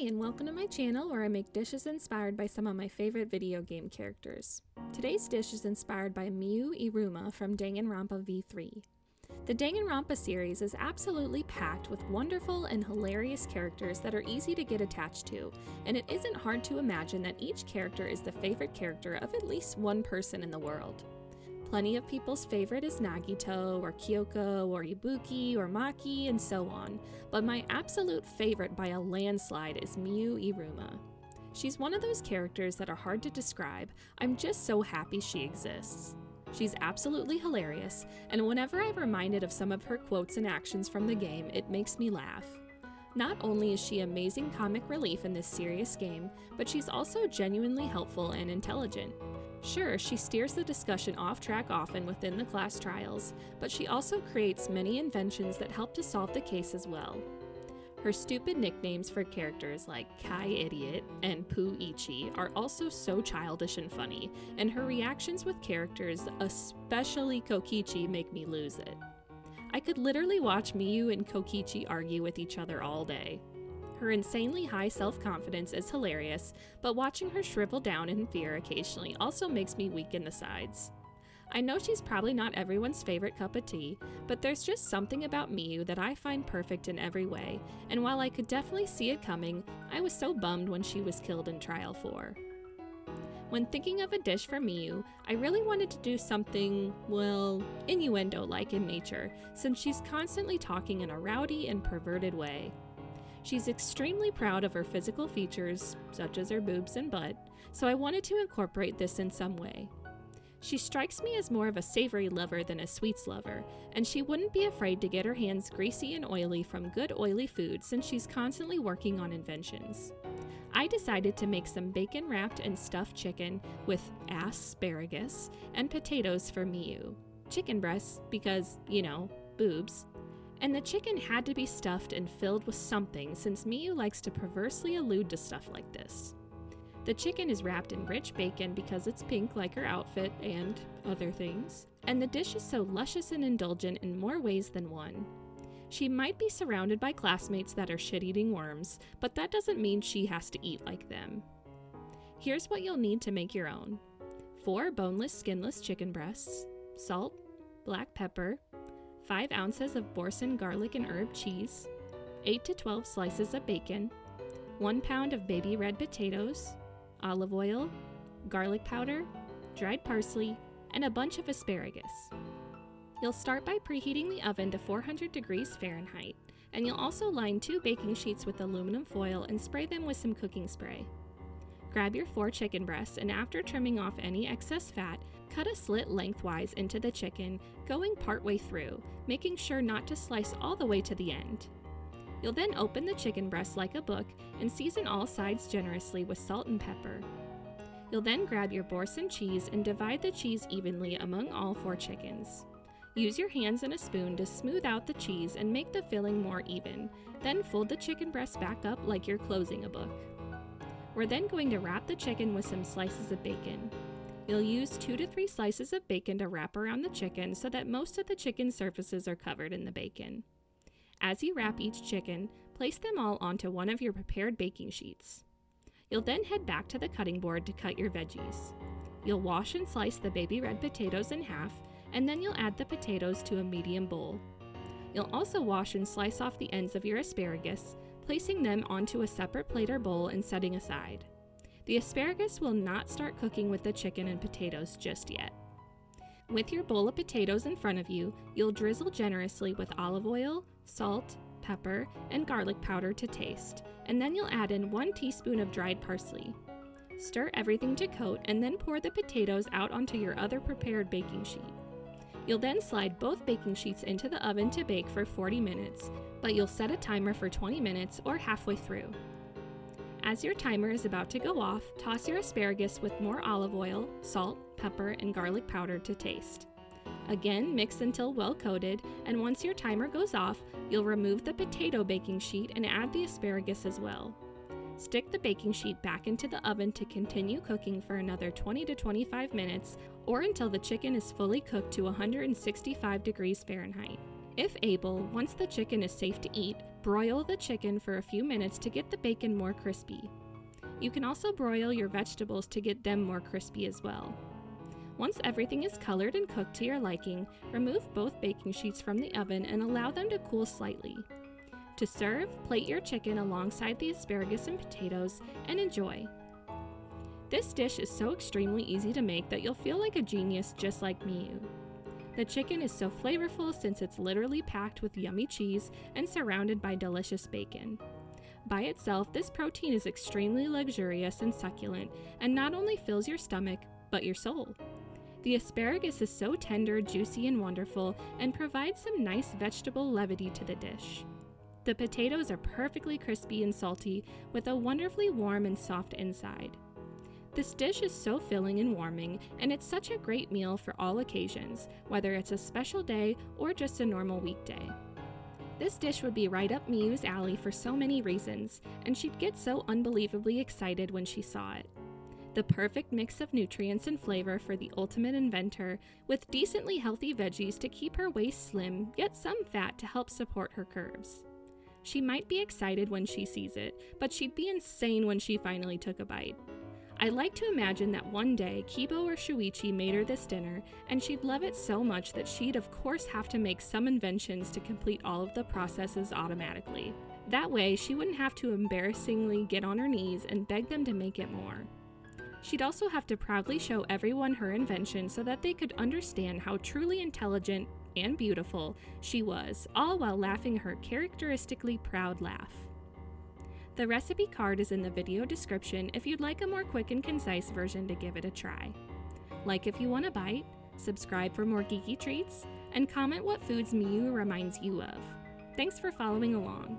Hi, and welcome to my channel where I make dishes inspired by some of my favorite video game characters. Today's dish is inspired by miuiruma from Danganronpa V3. The Danganronpa series is absolutely packed with wonderful and hilarious characters that are easy to get attached to, and it isn't hard to imagine that each character is the favorite character of at least one person in the world. Plenty of people's favorite is Nagito, or Kyoko, or Ibuki, or Maki, and so on, but my absolute favorite by a landslide is miuiruma. She's one of those characters that are hard to describe. I'm just so happy she exists. She's absolutely hilarious, and whenever I'm reminded of some of her quotes and actions from the game, it makes me laugh. Not only is she amazing comic relief in this serious game, but she's also genuinely helpful and intelligent. Sure, she steers the discussion off track often within the class trials, but she also creates many inventions that help to solve the case as well. Her stupid nicknames for characters like Kai Idiot and Poo Ichi are also so childish and funny, and her reactions with characters, especially Kokichi, make me lose it. I could literally watch Miu and Kokichi argue with each other all day. Her insanely high self-confidence is hilarious, but watching her shrivel down in fear occasionally also makes me weak in the sides. I know she's probably not everyone's favorite cup of tea, but there's just something about Miu that I find perfect in every way, and while I could definitely see it coming, I was so bummed when she was killed in Trial 4. When thinking of a dish for Miu, I really wanted to do something, well, innuendo-like in nature, since she's constantly talking in a rowdy and perverted way. She's extremely proud of her physical features, such as her boobs and butt, so I wanted to incorporate this in some way. She strikes me as more of a savory lover than a sweets lover, and she wouldn't be afraid to get her hands greasy and oily from good oily food since she's constantly working on inventions. I decided to make some bacon-wrapped and stuffed chicken with ass-paragus and potatoes for Miu. Chicken breasts because, boobs. And the chicken had to be stuffed and filled with something since Miu likes to perversely allude to stuff like this. The chicken is wrapped in rich bacon because it's pink like her outfit and other things, and the dish is so luscious and indulgent in more ways than one. She might be surrounded by classmates that are shit-eating worms, but that doesn't mean she has to eat like them. Here's what you'll need to make your own. 4 boneless, skinless chicken breasts, salt, black pepper, 5 ounces of Boursin garlic and herb cheese, 8 to 12 slices of bacon, 1 pound of baby red potatoes, olive oil, garlic powder, dried parsley, and a bunch of asparagus. You'll start by preheating the oven to 400 degrees Fahrenheit, and you'll also line 2 baking sheets with aluminum foil and spray them with some cooking spray. Grab your 4 chicken breasts, and after trimming off any excess fat, cut a slit lengthwise into the chicken, going partway through, making sure not to slice all the way to the end. You'll then open the chicken breast like a book and season all sides generously with salt and pepper. You'll then grab your Boursin cheese and divide the cheese evenly among all 4 chickens. Use your hands and a spoon to smooth out the cheese and make the filling more even, then fold the chicken breast back up like you're closing a book. We're then going to wrap the chicken with some slices of bacon. You'll use 2 to 3 slices of bacon to wrap around the chicken so that most of the chicken surfaces are covered in the bacon. As you wrap each chicken, place them all onto one of your prepared baking sheets. You'll then head back to the cutting board to cut your veggies. You'll wash and slice the baby red potatoes in half, and then you'll add the potatoes to a medium bowl. You'll also wash and slice off the ends of your asparagus, placing them onto a separate plate or bowl and setting aside. The asparagus will not start cooking with the chicken and potatoes just yet. With your bowl of potatoes in front of you, you'll drizzle generously with olive oil, salt, pepper, and garlic powder to taste, and then you'll add in 1 teaspoon of dried parsley. Stir everything to coat and then pour the potatoes out onto your other prepared baking sheet. You'll then slide both baking sheets into the oven to bake for 40 minutes, but you'll set a timer for 20 minutes or halfway through. As your timer is about to go off, toss your asparagus with more olive oil, salt, pepper, and garlic powder to taste. Again, mix until well coated, and once your timer goes off, you'll remove the potato baking sheet and add the asparagus as well. Stick the baking sheet back into the oven to continue cooking for another 20 to 25 minutes or until the chicken is fully cooked to 165 degrees Fahrenheit. If able, once the chicken is safe to eat, broil the chicken for a few minutes to get the bacon more crispy. You can also broil your vegetables to get them more crispy as well. Once everything is colored and cooked to your liking, remove both baking sheets from the oven and allow them to cool slightly. To serve, plate your chicken alongside the asparagus and potatoes and enjoy. This dish is so extremely easy to make that you'll feel like a genius just like Miu. The chicken is so flavorful since it's literally packed with yummy cheese and surrounded by delicious bacon. By itself, this protein is extremely luxurious and succulent and not only fills your stomach, but your soul. The asparagus is so tender, juicy, and wonderful and provides some nice vegetable levity to the dish. The potatoes are perfectly crispy and salty with a wonderfully warm and soft inside. This dish is so filling and warming, and it's such a great meal for all occasions, whether it's a special day or just a normal weekday. This dish would be right up Miu's alley for so many reasons, and she'd get so unbelievably excited when she saw it. The perfect mix of nutrients and flavor for the ultimate inventor, with decently healthy veggies to keep her waist slim, yet some fat to help support her curves. She might be excited when she sees it, but she'd be insane when she finally took a bite. I like to imagine that one day Kibo or Shuichi made her this dinner, and she'd love it so much that she'd of course have to make some inventions to complete all of the processes automatically. That way, she wouldn't have to embarrassingly get on her knees and beg them to make it more. She'd also have to proudly show everyone her invention so that they could understand how truly intelligent and beautiful she was, all while laughing her characteristically proud laugh. The recipe card is in the video description if you'd like a more quick and concise version to give it a try. Like if you want a bite, subscribe for more geeky treats, and comment what foods Miu reminds you of. Thanks for following along.